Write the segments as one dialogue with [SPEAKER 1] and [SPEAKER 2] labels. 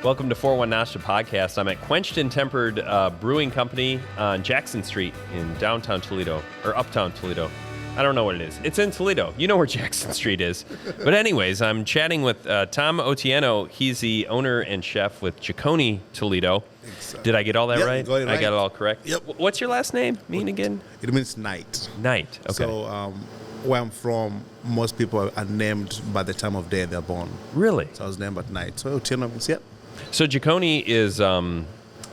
[SPEAKER 1] Welcome to 401 Nosh, the podcast. I'm at Quenched and Tempered Brewing Company on Jackson Street in downtown Toledo, or uptown Toledo. I don't know what it is. It's in Toledo. You know where Jackson Street is. But anyways, I'm chatting with Tom Otieno. He's the owner and chef with Jikoni Toledo. Exactly. Did I get all that right?
[SPEAKER 2] You got it right?
[SPEAKER 1] I got it all correct?
[SPEAKER 2] Yep.
[SPEAKER 1] What's your last name mean again?
[SPEAKER 2] It means night.
[SPEAKER 1] Night, okay.
[SPEAKER 2] So where I'm from, most people are named by the time of day they're born.
[SPEAKER 1] Really?
[SPEAKER 2] So I was named at night. So Otieno means, yep.
[SPEAKER 1] So Jikoni is,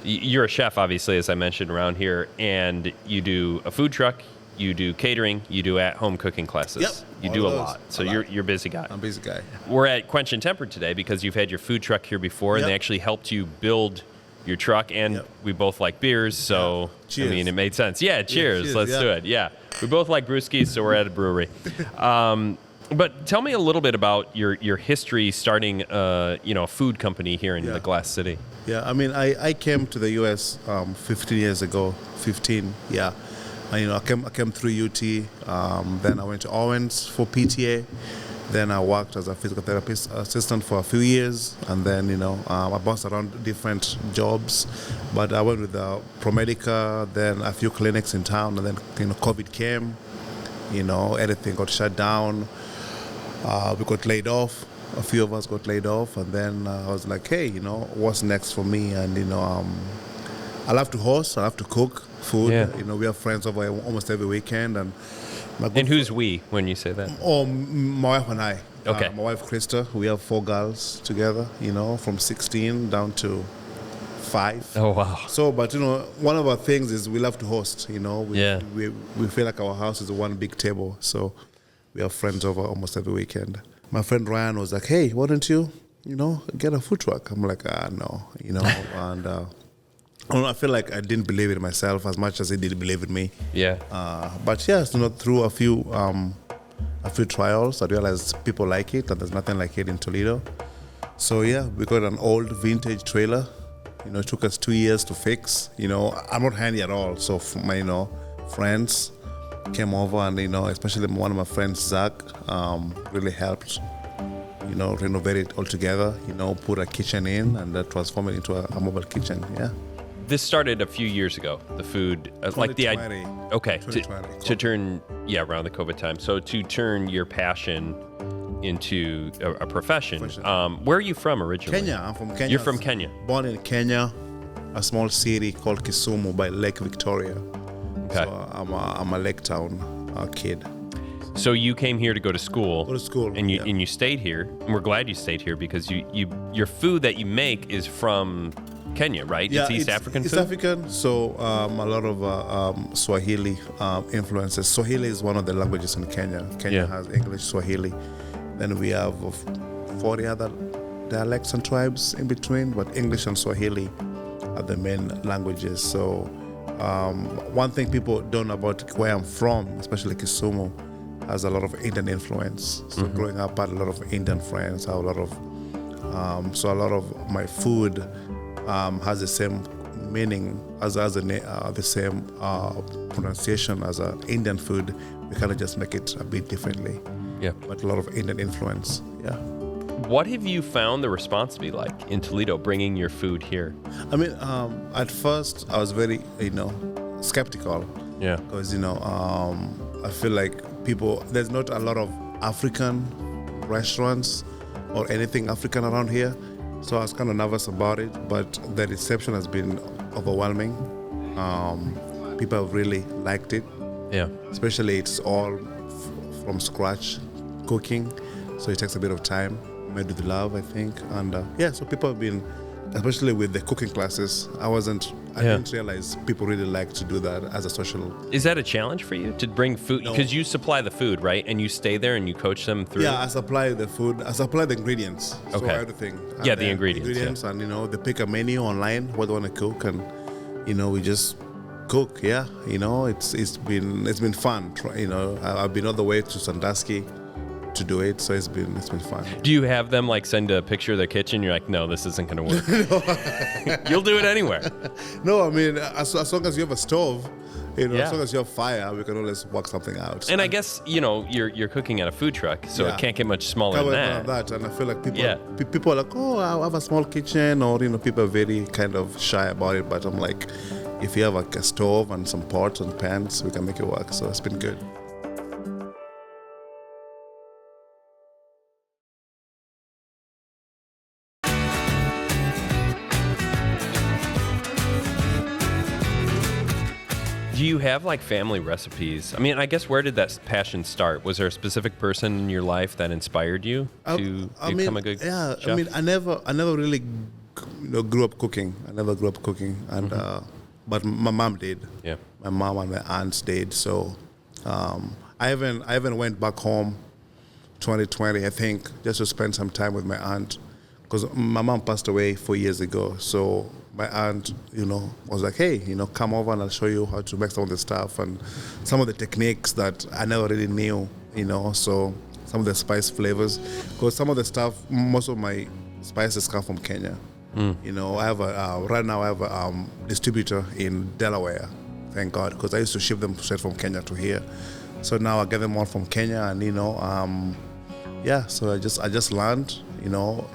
[SPEAKER 1] you're a chef, obviously, as I mentioned, around here, and you do a food truck, you do catering, you do at-home cooking classes.
[SPEAKER 2] Yep.
[SPEAKER 1] You do a lot. So you're a busy guy.
[SPEAKER 2] I'm a busy guy.
[SPEAKER 1] We're at Quenched and Tempered today because you've had your food truck here before, and they actually helped you build your truck, and we both like beers, so,
[SPEAKER 2] Cheers.
[SPEAKER 1] I mean, it made sense. Yeah, cheers. Let's do it. Yeah. We both like brewskis, so we're at a brewery. But tell me a little bit about your history starting a food company here in the Glass City.
[SPEAKER 2] Yeah, I mean, I came to the U.S. 15 years ago. 15, yeah. And, I came through UT. Then I went to Owens for PTA. Then I worked as a physical therapist assistant for a few years. And then, I bounced around different jobs. But I went with ProMedica, then a few clinics in town. And then, COVID came. Everything got shut down. We got laid off. A few of us got laid off, and then I was like, hey, what's next for me? And I love to host, I love to cook food.
[SPEAKER 1] Yeah.
[SPEAKER 2] We have friends over almost every weekend. And
[SPEAKER 1] who's we when you say that?
[SPEAKER 2] Oh, my wife and I.
[SPEAKER 1] Okay.
[SPEAKER 2] My wife Krista. We have 4 girls together. From 16 down to 5.
[SPEAKER 1] Oh wow.
[SPEAKER 2] So, but one of our things is we love to host. We feel like our house is one big table. So we have friends over almost every weekend. My friend Ryan was like, hey, why don't you, get a food truck? I'm like, no, and I feel like I didn't believe in myself as much as he did believe in me.
[SPEAKER 1] Yeah.
[SPEAKER 2] But yeah, through a few trials, I realized people like it, and there's nothing like it in Toledo. So yeah, we got an old vintage trailer. It took us 2 years to fix. I'm not handy at all. So my, friends came over, and especially one of my friends, Zach, really helped, renovate it all together, put a kitchen in and transform it into a mobile kitchen. Yeah.
[SPEAKER 1] This started a few years ago. The food, like the idea. Okay. To turn, around the COVID time. So to turn your passion into a profession. Where are you from originally?
[SPEAKER 2] Kenya. I'm from Kenya.
[SPEAKER 1] You're from Kenya.
[SPEAKER 2] Born in Kenya, a small city called Kisumu by Lake Victoria.
[SPEAKER 1] Okay.
[SPEAKER 2] So I'm a Lake Town kid.
[SPEAKER 1] So you came here to go to school. And you
[SPEAKER 2] yeah.
[SPEAKER 1] and you stayed here, and we're glad you stayed here because your food that you make is from Kenya, right?
[SPEAKER 2] Yeah,
[SPEAKER 1] it's East African
[SPEAKER 2] East
[SPEAKER 1] food?
[SPEAKER 2] African, so a lot of Swahili influences. Swahili is one of the languages in Kenya. Kenya has English, Swahili. Then we have 40 other dialects and tribes in between, but English and Swahili are the main languages. So one thing people don't know about where I'm from, especially Kisumu, has a lot of Indian influence. So growing up, I had a lot of Indian friends. I have a lot of my food has the same meaning as the same pronunciation as Indian food. We kind of just make it a bit differently.
[SPEAKER 1] Yeah.
[SPEAKER 2] But a lot of Indian influence. Yeah.
[SPEAKER 1] What have you found the response to be like in Toledo, bringing your food here?
[SPEAKER 2] I mean, at first I was very, skeptical.
[SPEAKER 1] Yeah.
[SPEAKER 2] Because, I feel like there's not a lot of African restaurants or anything African around here. So I was kind of nervous about it, but the reception has been overwhelming. People have really liked it.
[SPEAKER 1] Yeah.
[SPEAKER 2] Especially it's all from scratch cooking. So it takes a bit of time. Made with love, I think, and so people have been, especially with the cooking classes. I didn't realize people really like to do that as a social.
[SPEAKER 1] Is that a challenge for you to bring food? Because you supply the food, right? And you stay there and you coach them through.
[SPEAKER 2] Yeah, I supply the food. I supply the ingredients.
[SPEAKER 1] Okay.
[SPEAKER 2] So everything.
[SPEAKER 1] Yeah, the ingredients.
[SPEAKER 2] And they pick a menu online what they want to cook, and we just cook. Yeah, it's been fun. I've been all the way to Sandusky. to do it. So it's been fun.
[SPEAKER 1] Do you have them like send a picture of their kitchen? You're like, no, this isn't going to work. You'll do it anywhere.
[SPEAKER 2] No, I mean, as long as you have a stove,
[SPEAKER 1] Yeah.
[SPEAKER 2] as long as you have fire, we can always work something out.
[SPEAKER 1] And I guess, you're cooking at a food truck, so
[SPEAKER 2] Yeah.
[SPEAKER 1] it can't get much smaller than that.
[SPEAKER 2] And I feel like people,
[SPEAKER 1] Yeah.
[SPEAKER 2] people are like, oh, I have a small kitchen, or people are very kind of shy about it. But I'm like, if you have like a stove and some pots and pans, we can make it work. So it's been good.
[SPEAKER 1] Do you have like family recipes? I mean, I guess where did that passion start? Was there a specific person in your life that inspired you to become a good chef?
[SPEAKER 2] I mean, I never really, grew up cooking. I never grew up cooking, and but my mom did.
[SPEAKER 1] Yeah.
[SPEAKER 2] My mom and my aunts did. So I even went back home, 2020, I think, just to spend some time with my aunt, because my mom passed away 4 years ago. So my aunt, was like, hey, come over and I'll show you how to make some of the stuff and some of the techniques that I never really knew, so some of the spice flavors. Because some of the stuff, most of my spices come from Kenya. I have right now I have a distributor in Delaware, thank God, because I used to ship them straight from Kenya to here. So now I get them all from Kenya, and so I just learned,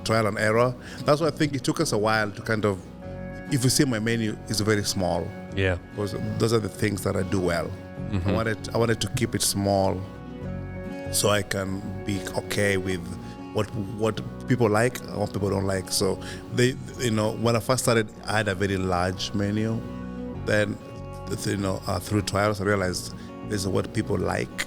[SPEAKER 2] trial and error. That's why I think it took us a while to kind of, if you see my menu, it's very small.
[SPEAKER 1] Yeah.
[SPEAKER 2] Because those are the things that I do well. I wanted to keep it small so I can be okay with what people like and what people don't like. So when I first started, I had a very large menu. Then through trials, I realized this is what people like.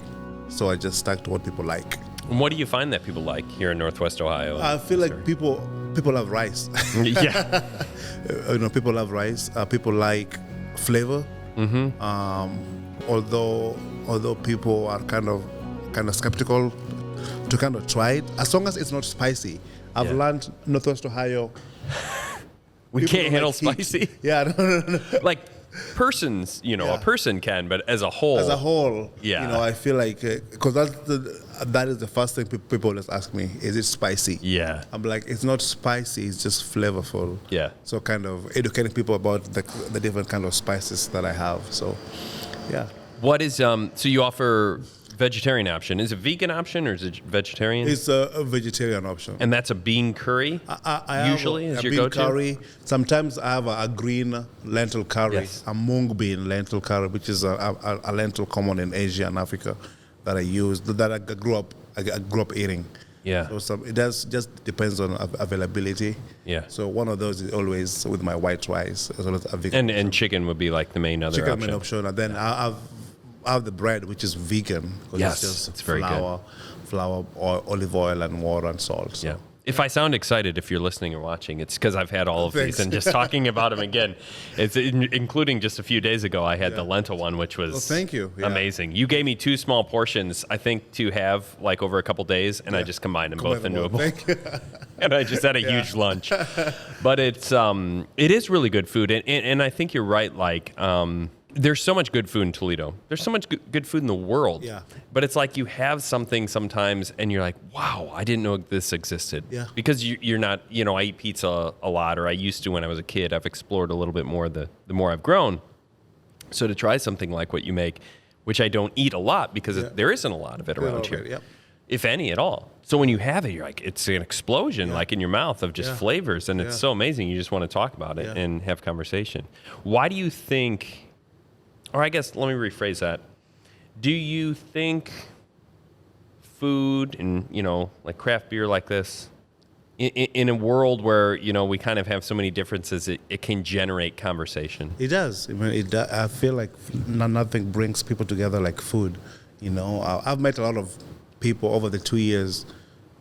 [SPEAKER 2] So I just stuck to what people like.
[SPEAKER 1] And what do you find that people like here in Northwest Ohio?
[SPEAKER 2] I feel like people love rice.
[SPEAKER 1] Yeah.
[SPEAKER 2] People love rice. People like flavor. Although people are kind of skeptical to kind of try it, as long as it's not spicy. I've learned Northwest Ohio.
[SPEAKER 1] We can't handle
[SPEAKER 2] like
[SPEAKER 1] spicy.
[SPEAKER 2] Heat. Yeah, no.
[SPEAKER 1] Like persons, a person can, but as a whole.
[SPEAKER 2] Yeah. I feel like, because that is the first thing people always ask me, is it spicy?
[SPEAKER 1] Yeah.
[SPEAKER 2] I'm like, it's not spicy, it's just flavorful.
[SPEAKER 1] Yeah.
[SPEAKER 2] So kind of educating people about the different kind of spices that I have. So, yeah.
[SPEAKER 1] What is, so you offer vegetarian option. Is it vegan option or is it vegetarian?
[SPEAKER 2] It's a vegetarian option.
[SPEAKER 1] And that's a bean curry?
[SPEAKER 2] I
[SPEAKER 1] usually is your
[SPEAKER 2] bean
[SPEAKER 1] go-to?
[SPEAKER 2] Curry. Sometimes I have a green lentil curry,
[SPEAKER 1] Yes.
[SPEAKER 2] a mung bean lentil curry, which is a lentil common in Asia and Africa that I use, that I grew up eating.
[SPEAKER 1] Yeah.
[SPEAKER 2] So it just depends on availability.
[SPEAKER 1] Yeah.
[SPEAKER 2] So one of those is always with my white rice, as well as a vegan.
[SPEAKER 1] And chicken would be like the main other
[SPEAKER 2] chicken
[SPEAKER 1] option.
[SPEAKER 2] main option, and then I have the bread, which is vegan.
[SPEAKER 1] Yes,
[SPEAKER 2] it's just
[SPEAKER 1] it's very good.
[SPEAKER 2] flour, olive oil, and water and salt. So.
[SPEAKER 1] Yeah. If I sound excited, if you're listening or watching, it's because I've had all of
[SPEAKER 2] Thanks.
[SPEAKER 1] these and just talking about them again. It's including just a few days ago, I had the lentil one, which was
[SPEAKER 2] thank you. Yeah.
[SPEAKER 1] amazing. You gave me 2 small portions, I think, to have like over a couple days, and I just combined them both into a bowl.
[SPEAKER 2] Thank you.
[SPEAKER 1] And I just had a huge lunch. But it is really good food, and I think you're right. Like, there's so much good food in Toledo. There's so much good food in the world.
[SPEAKER 2] Yeah.
[SPEAKER 1] But it's like you have something sometimes, and you're like, wow, I didn't know this existed.
[SPEAKER 2] Yeah.
[SPEAKER 1] Because you're not, I eat pizza a lot, or I used to when I was a kid. I've explored a little bit more the more I've grown. So to try something like what you make, which I don't eat a lot because there isn't a lot of it around here.
[SPEAKER 2] Yep.
[SPEAKER 1] If any at all. So when you have it, you're like, it's an explosion, like in your mouth of just flavors, and it's so amazing. You just want to talk about it and have conversation. Why do you think, or I guess let me rephrase that. Do you think food and, like craft beer like this, in a world where, we kind of have so many differences, it can generate conversation?
[SPEAKER 2] It does. I mean, I feel like nothing brings people together like food. I've met a lot of people over the 2 years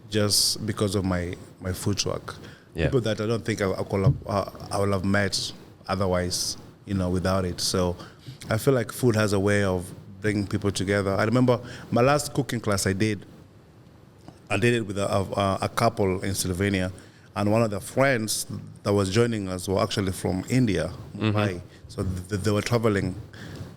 [SPEAKER 2] just because of my food truck.
[SPEAKER 1] Yeah.
[SPEAKER 2] People that I don't think I would have met otherwise, without it. So I feel like food has a way of bringing people together. I remember my last cooking class I did it with a couple in Slovenia, and one of the friends that was joining us were actually from India, Mumbai. So they were traveling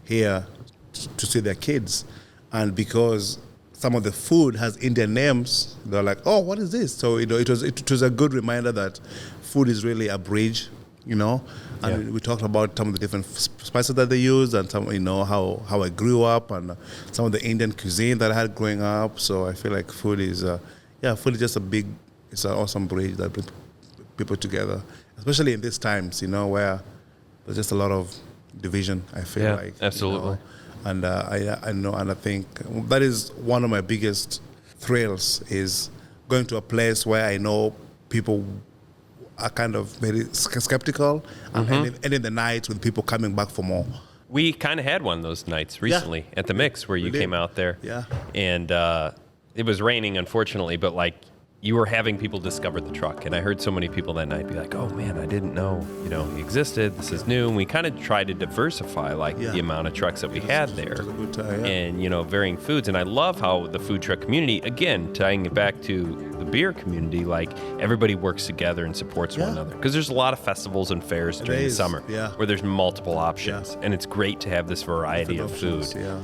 [SPEAKER 2] here to see their kids, and because some of the food has Indian names, they're like, oh, what is this? So, it was a good reminder that food is really a bridge, and we talked about some of the different spices that they use and some, how I grew up and some of the Indian cuisine that I had growing up. So I feel like food is just it's an awesome bridge that brings people together, especially in these times, where there's just a lot of division, I feel like.
[SPEAKER 1] Absolutely.
[SPEAKER 2] And I know, and I think that is one of my biggest thrills is going to a place where I know people are kind of very skeptical, and in the nights with people coming back for more.
[SPEAKER 1] We kind of had one of those nights recently at the Mix where you came out there.
[SPEAKER 2] Yeah.
[SPEAKER 1] And it was raining, unfortunately, but like you were having people discover the truck. And I heard so many people that night be like, oh man, I didn't know, he existed. This is new. And we kind of tried to diversify the amount of trucks that we had there.
[SPEAKER 2] It was a good time,
[SPEAKER 1] and, varying foods. And I love how the food truck community, again, tying it back to the beer community, like everybody works together and supports one another. Because there's a lot of festivals and fairs during the summer where there's multiple options. And it's great to have this variety of food.
[SPEAKER 2] Yeah.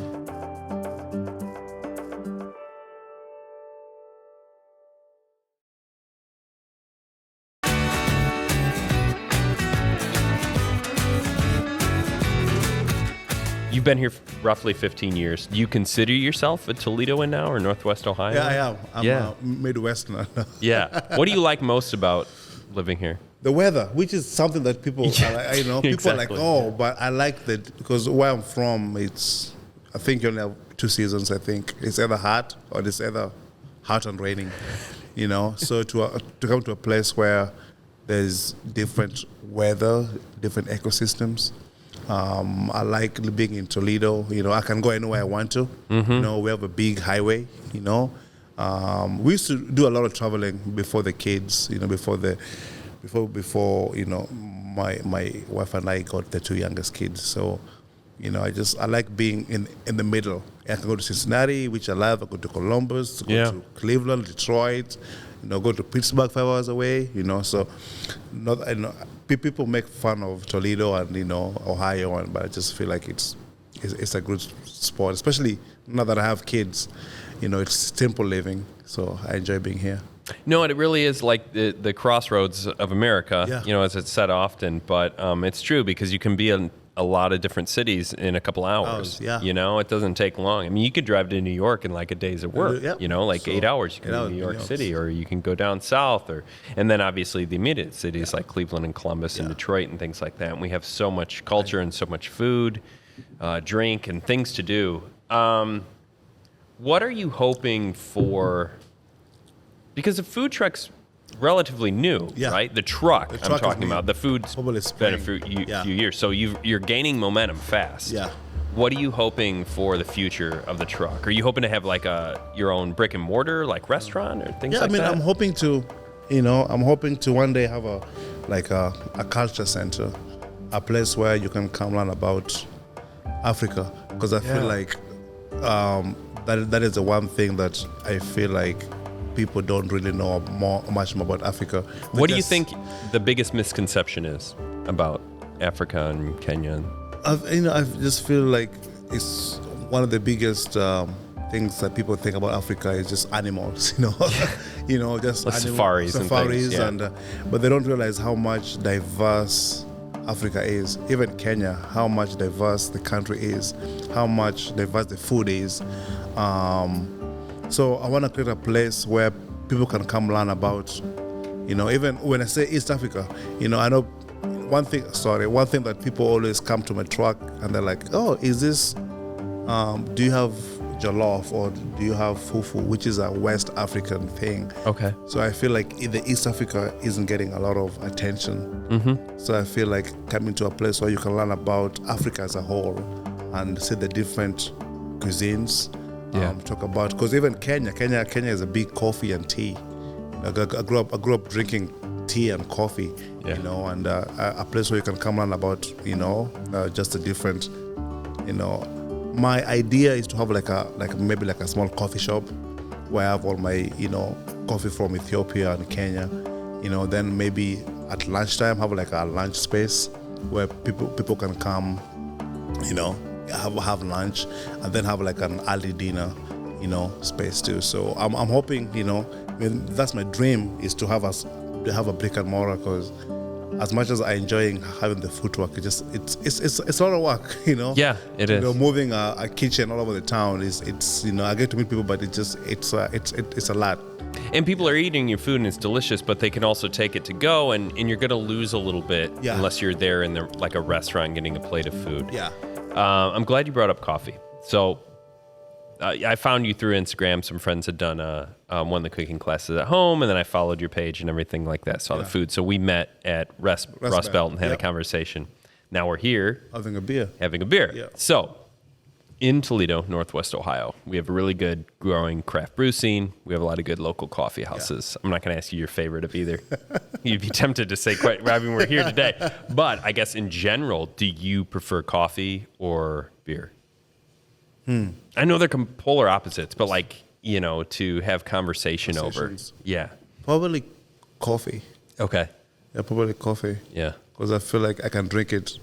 [SPEAKER 1] You've been here roughly 15 years. Do you consider yourself a Toledoan now or Northwest Ohio?
[SPEAKER 2] Yeah, I am. I'm a Midwesterner.
[SPEAKER 1] Yeah. What do you like most about living here?
[SPEAKER 2] The weather, which is something that people, people are like, oh, but I like that because where I'm from, I think you only have 2 seasons. I think it's either hot or it's either hot and raining. So to come to a place where there's different weather, different ecosystems. I like living in Toledo. I can go anywhere I want to. We have a big highway. We used to do a lot of traveling before the kids. Before my wife and I got the 2 youngest kids. So, I like being in the middle. I can go to Cincinnati, which I love. I go to Columbus, go to Cleveland, Detroit. Go to Pittsburgh 5 hours away. So, people make fun of Toledo and Ohio, but I just feel like it's a good spot, especially now that I have kids. It's simple living, so I enjoy being here.
[SPEAKER 1] No, it really is like the crossroads of America. As it's said often, but it's true because you can be in a lot of different cities in a couple hours. It doesn't take long. I mean, you could drive to New York in like a day's of work. 8 hours. You can go to New York City, or you can go down south, and then obviously the immediate cities like Cleveland and Columbus and Detroit and things like that. And we have so much culture and so much food, drink, and things to do. What are you hoping for? Because the food truck's relatively new, right? The truck I'm talking about. The food's been a few years. So you're gaining momentum fast.
[SPEAKER 2] Yeah.
[SPEAKER 1] What are you hoping for the future of the truck? Are you hoping to have like your own brick and mortar, like restaurant or things like that?
[SPEAKER 2] I'm hoping to one day have a culture center, a place where you can come learn about Africa. Because I feel like that is the one thing that I feel like people don't really know much more about Africa.
[SPEAKER 1] What do you think the biggest misconception is about Africa and Kenya?
[SPEAKER 2] I just feel like it's one of the biggest things that people think about Africa is just animals, just
[SPEAKER 1] safaris and things,
[SPEAKER 2] but they don't realize how much diverse Africa is. Even Kenya, how much diverse the country is, how much diverse the food is. So I want to create a place where people can come learn about, even when I say East Africa, I know one thing that people always come to my truck and they're like, oh, is this, do you have jollof or do you have fufu, which is a West African thing.
[SPEAKER 1] Okay.
[SPEAKER 2] So I feel like the East Africa isn't getting a lot of attention. So I feel like coming to a place where you can learn about Africa as a whole and see the different cuisines. Talk about, because even Kenya is a big coffee and tea. I grew up drinking tea and coffee, and a place where you can come learn about, just the different, My idea is to have maybe a small coffee shop where I have all my, coffee from Ethiopia and Kenya. Then maybe at lunchtime have a lunch space where people can come, have lunch, and then have an early dinner, space too. So I'm hoping, I mean, that's my dream, is to have a brick and mortar, because as much as I enjoy having the footwork, it's a lot of work,
[SPEAKER 1] Yeah, it is.
[SPEAKER 2] Moving a kitchen all over the town it's I get to meet people, but it's a lot.
[SPEAKER 1] And people are eating your food and it's delicious, but they can also take it to go, and you're going to lose a little bit unless you're there in like a restaurant getting a plate of food.
[SPEAKER 2] Yeah.
[SPEAKER 1] I'm glad you brought up coffee. So I found you through Instagram. Some friends had done one of the cooking classes at home, and then I followed your page and everything like that, saw the food. So we met at Rust Belt and had a conversation. Now we're here.
[SPEAKER 2] Having a beer.
[SPEAKER 1] Yeah. So in Toledo, Northwest Ohio, we have a really good growing craft brew scene. We have a lot of good local coffee houses. I'm not going to ask you your favorite of either. You'd be tempted to say, we're here today. But I guess in general, do you prefer coffee or beer? I know they're polar opposites, but to have conversation over. Yeah.
[SPEAKER 2] Probably coffee.
[SPEAKER 1] Okay.
[SPEAKER 2] Yeah, probably coffee.
[SPEAKER 1] Yeah.
[SPEAKER 2] Because I feel like I can drink it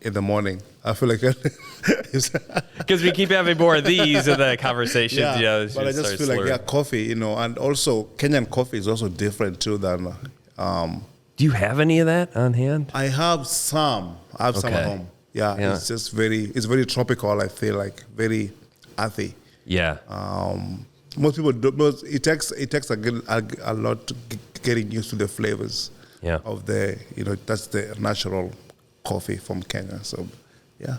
[SPEAKER 2] in the morning. I feel like
[SPEAKER 1] because we keep having more of these in the conversations.
[SPEAKER 2] But I just feel like coffee, and also Kenyan coffee is also different too than.
[SPEAKER 1] Do you have any of that on hand?
[SPEAKER 2] I have some. Some at home. Yeah, it's just it's very tropical. I feel like very earthy.
[SPEAKER 1] Yeah.
[SPEAKER 2] Most people don't. It takes a lot getting used to the flavors.
[SPEAKER 1] Yeah.
[SPEAKER 2] Of that's the natural coffee from Kenya. So, yeah.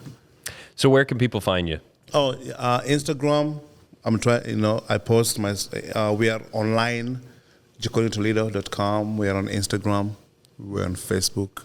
[SPEAKER 1] So where can people find you?
[SPEAKER 2] Oh, Instagram. I'm trying. I post my. We are online, JikoniToledo.com. We are on Instagram. We're on Facebook.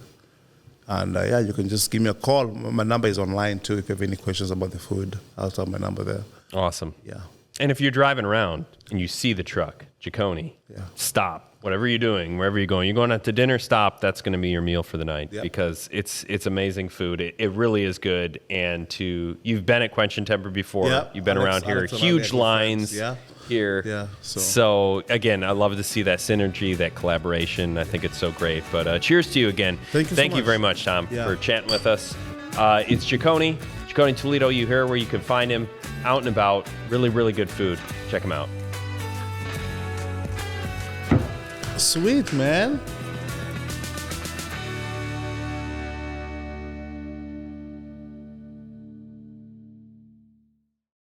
[SPEAKER 2] And you can just give me a call. My number is online too. If you have any questions about the food, I'll have my number there.
[SPEAKER 1] Awesome.
[SPEAKER 2] Yeah.
[SPEAKER 1] And if you're driving around and you see the truck, Jikoni, stop. Whatever you're doing, wherever you're going out to dinner, stop. That's going to be your meal for the night because it's amazing food. It really is good. And you've been at Quench and Temper before.
[SPEAKER 2] Yeah.
[SPEAKER 1] You've been around here. Huge lines here.
[SPEAKER 2] Yeah.
[SPEAKER 1] So again, I love to see that synergy, that collaboration. I think it's so great. But cheers to you again.
[SPEAKER 2] Thank you
[SPEAKER 1] very much, Tom, for chatting with us. It's Jikoni Toledo. You hear where you can find him out and about. Really, really good food. Check him out.
[SPEAKER 2] Sweet, man.